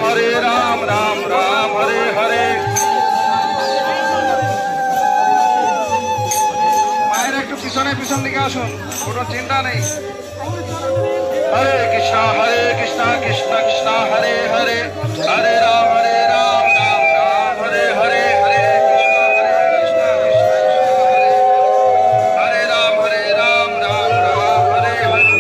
हरे राम राम राम हरे हरे। माয়ের একটু পিছন দিকে আসুন, কোনো চিন্তা নেই। हरे कृष्णा कृष्ण कृष्ण हरे हरे, हरे राम राम राम हरे हरे, हरे कृष्ण हरे राम राम राम हरे हरे।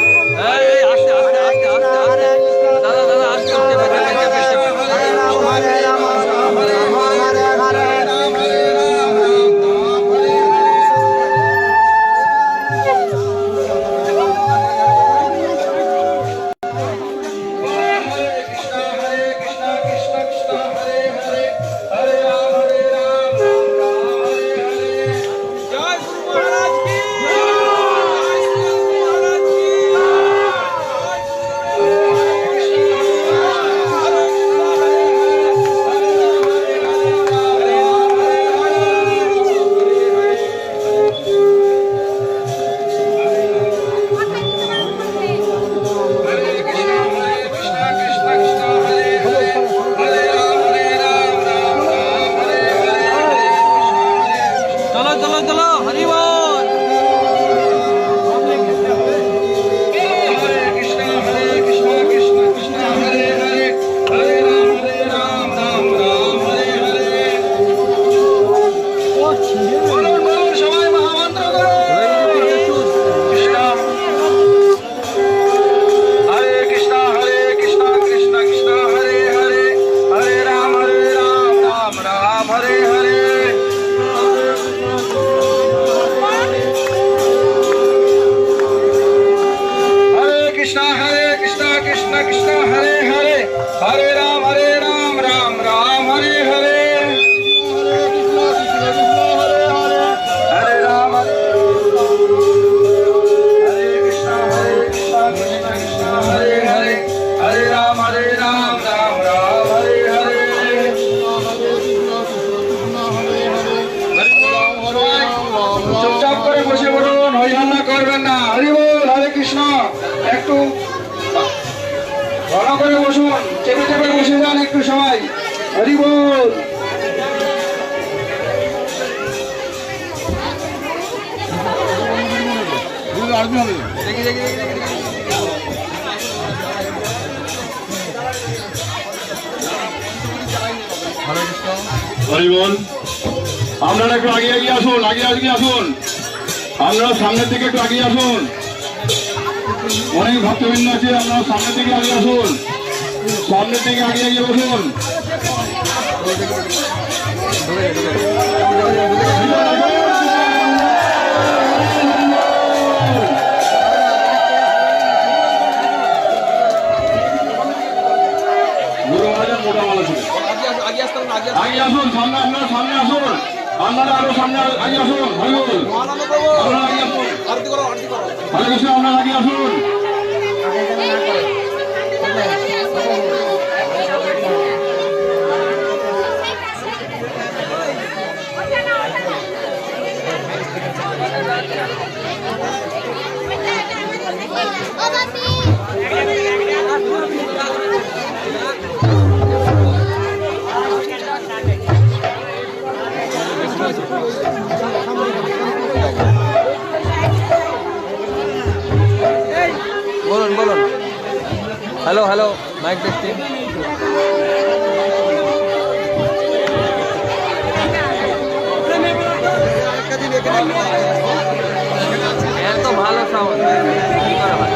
আপনারা একটু আগে আসুন, আপনারা সামনের দিকে একটু আগে আসুন। অনেক ভক্তবৃন্দ আছে, আপনারা সামনের দিকে আগে আসুন, সামনের দিকে আগে বসুন। আগে আসুন, সামনে আপনারা সামনে আসুন, আপনারা আরো সামনে আগে আসুন। আপনারা আগে আসুন, হরে কৃষ্ণ, আপনারা আগে আসুন। বলুন বলুন। Hello hello, mike testing. এত ভালো সাউন্ড কি করা হয়?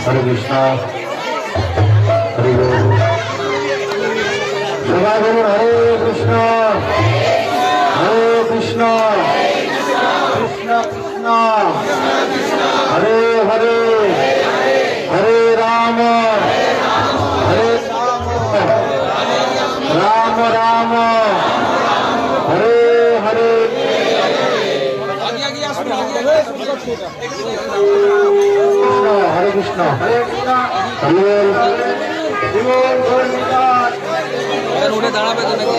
হরে কৃষ্ণ, হরে বল, সবাই বলুন হরে কৃষ্ণ, হরে কৃষ্ণ, কৃষ্ণ কৃষ্ণ, হরে হরে, হরে রাম, হরে রাম, রাম রাম, হরে হরে। হরে কৃষ্ণ, হরে কৃষ্ণ, উঠে দাঁড়াবে তো নাকি?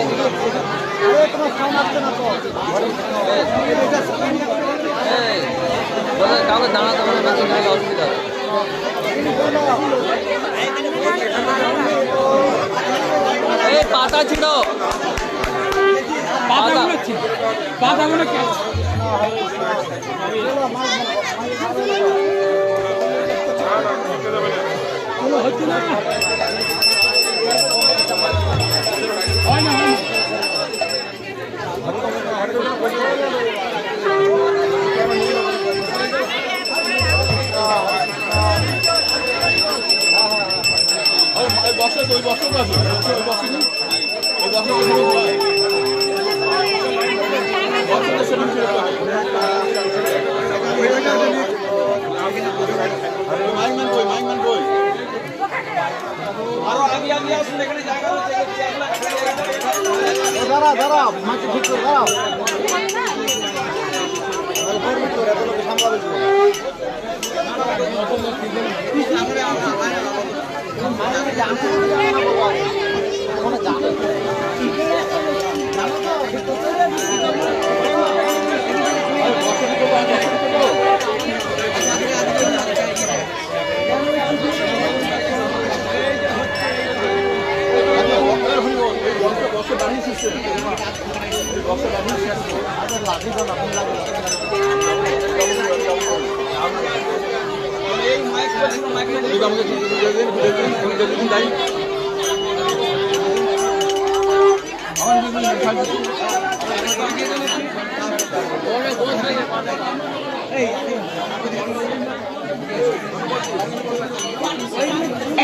কাউকে দাঁড়াতে হবে নাকি, নাহলে অসুবিধা হবে। এই পাতা ছিল, পাতাগুলো হচ্ছে না, হয় না, আরো আগে আগে আসুন, এখানে জায়গা আছে। দাঁড়া দাঁড়া, মাটি ঠিক করে দাঁড়াও।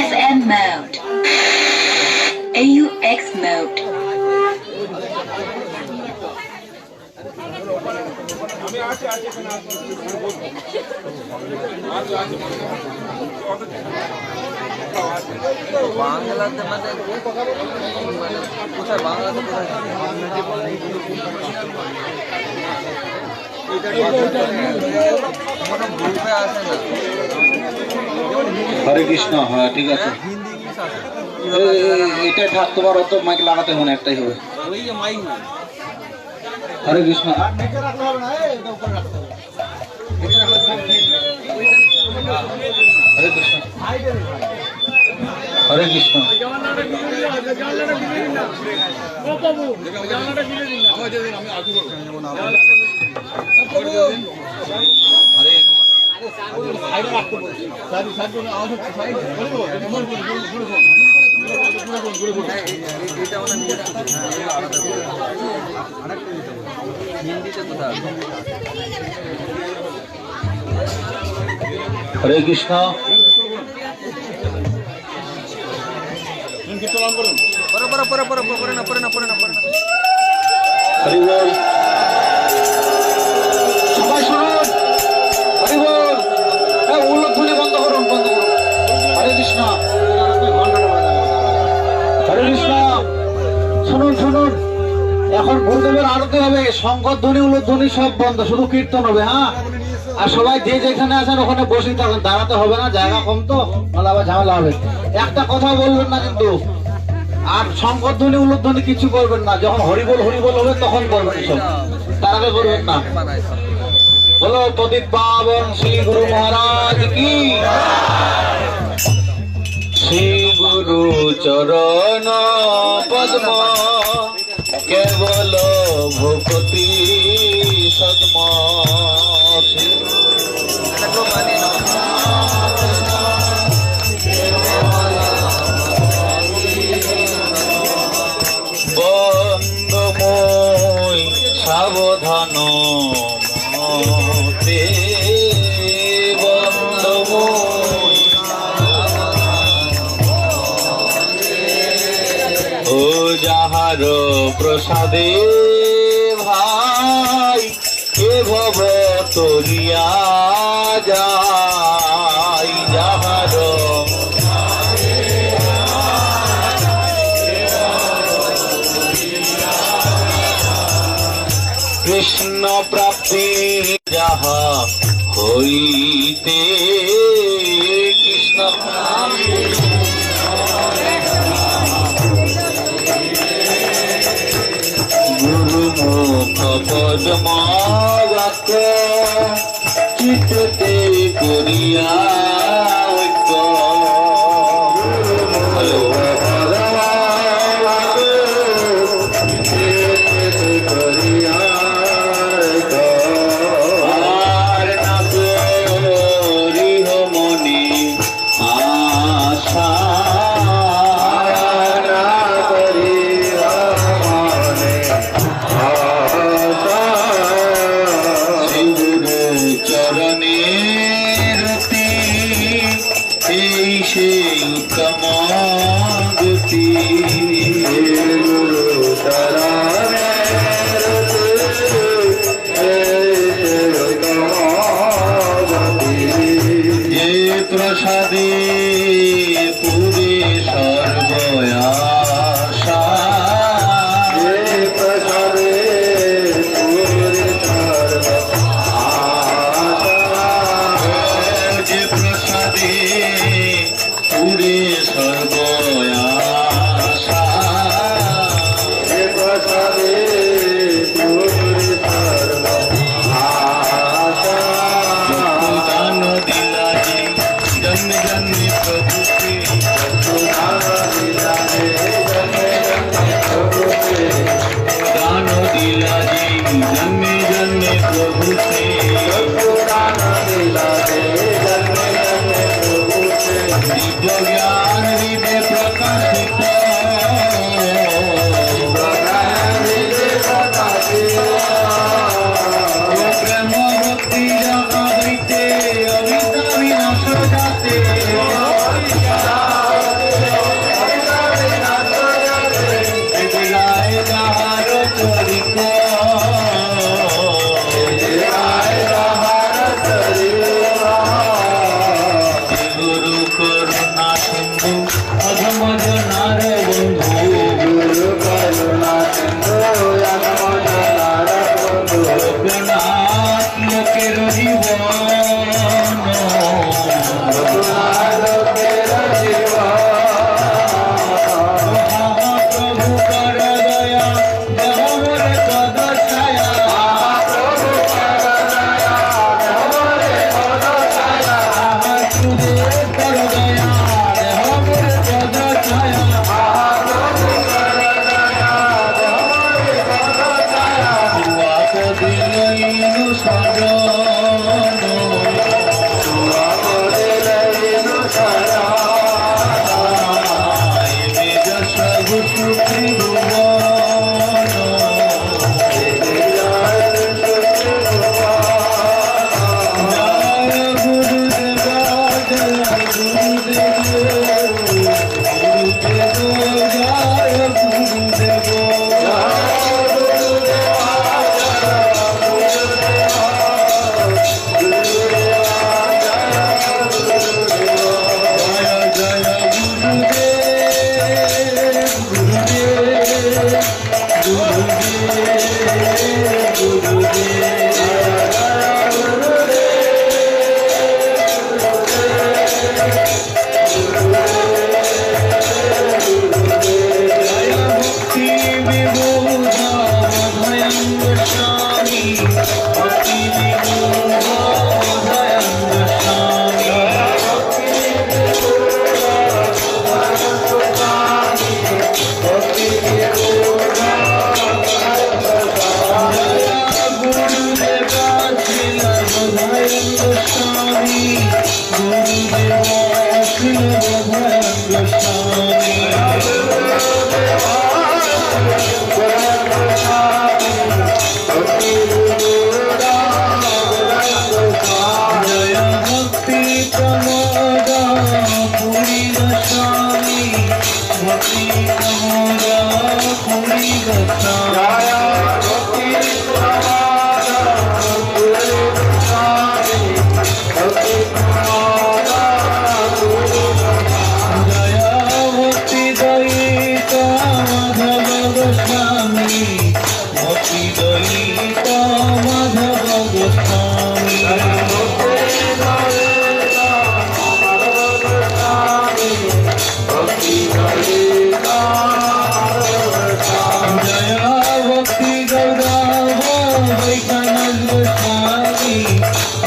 FM mode, AUX mode. বাংলাতে মানে কোথায়, বাংলাতে কোথায়? গ্রুপে আসে না। হরে কৃষ্ণ, হ্যাঁ ঠিক আছে। হিন্দি ইংলিশ আসে। এটাই থাক, তোমার অত মাইক লাগাতে হবে না, একটাই হবে। ওই যে মাইক না। হরে কৃষ্ণ, হরে কৃষ্ণ, হরে কৃষ্ণ। হরে কৃষ্ণ। হরি বল। সবাই শুনুন, হরি বল। উল্লধ্বনি বন্ধ করুন, বন্ধ করুন। হরে কৃষ্ণ, হরে কৃষ্ণ। শুনুন শুনুন, এখন গুরুদেবের আরতি হবে, শঙ্করধ্বনি উল্লধ্বনি সব বন্ধ, শুধু কীর্তন হবে। হ্যাঁ, আর সবাই যে যেখানে আছেন ওখানে বসে থাকেন, দাঁড়াতে হবে না, জায়গা কম তো, নাহলে আবার ঝামেলা হবে। একটা কথা বলবেন না কিন্তু, আর শঙ্করধ্বনি উল্লধ্বনি কিছু করবেন না। যখন হরিবোল হরিবোল হবে তখন করবেন, সব তার আগে করবেন না। বলো প্রদীপ পাবন শ্রী গুরু মহারাজ কি। শ্রী গুরু চরণ পদ্ম কেবল ভূপতি সদ্ম। বন্দময় সাবধান মতে, বন্দময় ও যাহার প্রসাদে ভাই এ ভব তরিয়া যাই। যাহার কৃষ্ণ প্রাপ্তি যাহা হইতে, কৃষ্ণ গুরুমুখ পদ্ম বাক্য চিত্তে করিয়া ঐক্য। উত্তম গতি গুরু যে প্রসাদে পুরে সর্বয়াশা, প্রসাদে পুরে সর্ব আশা।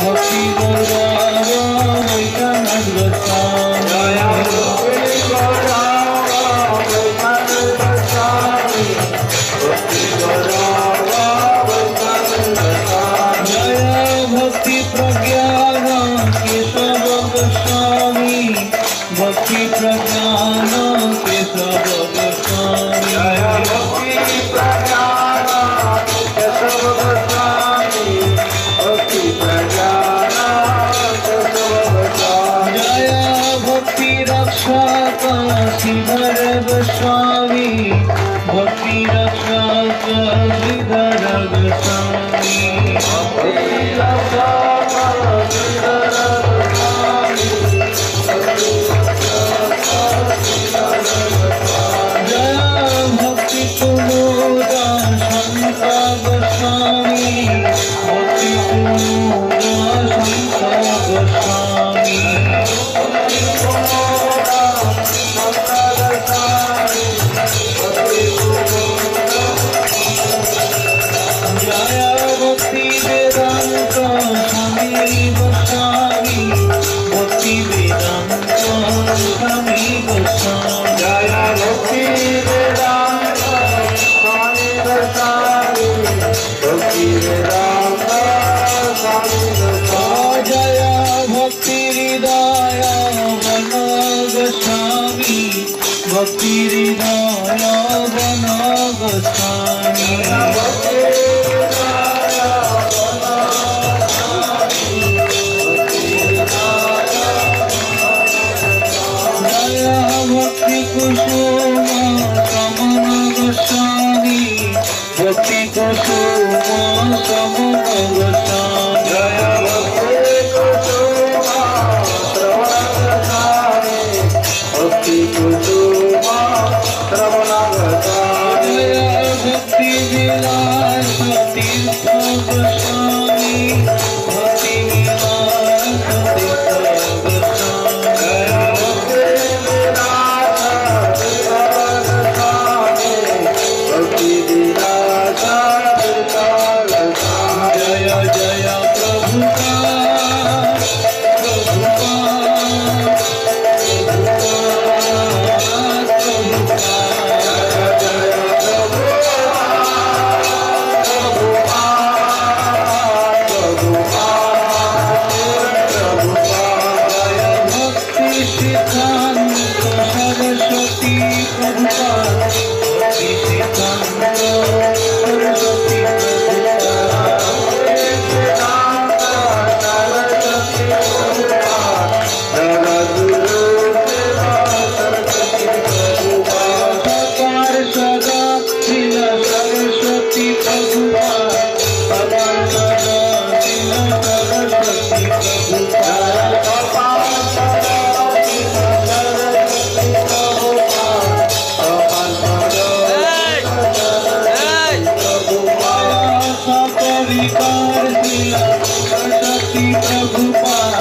ভক্তি গৌরব বৈদ্যনাথ গোস্বামী জয় ভক্তি প্রজ্ঞান কেশব গোস্বামী ভক্তি প্রজ্ঞান কেশব গোস্বামী জয় ভক্তি রক্ষক শ্রীধর গোস্বামী ভক্তি রক্ষক শ্রীধর গোস্বামী জয় ভক্তি কুমুদ সন্ত গোস্বামী ভক্তি কুমুদ সন্ত গোস্বামী জয় ভক্তি বেদান্ত স্বামী গোস্বামী ভক্তি বেদান্ত স্বামী গোস্বামী জয় ভক্তি বেদান্ত স্বামী গোস্বামী ভক্তি বেদান্ত স্বামী গোস্বামী জয় ভক্তি হৃদয় বন গোস্বামী ভক্তি হৃদয় বন গোস্বামী জয় ভক্তি কুসুম সমন গোস্বামী ভক্তি কুসুম সমন গোস্বামী জয় ভক্তি কুসুম ভক্তি কুসুম জয় ভক্তি বিলাস তীর্থ গোস্বামী ভক্তি বিলাস তীর্থ জয় জয় প্রভুপাদ ভক্তি সিদ্ধান্ত সরস্বতী প্রভুপাদ ভক্তি সিদ্ধান্ত সরস্বতী সকার সদা ছিল সরস্বতী প্রভুপাদ সকার সদা ছিল সরস্বতী সপরিবার ছিল সরস্বতী প্রভুপাদ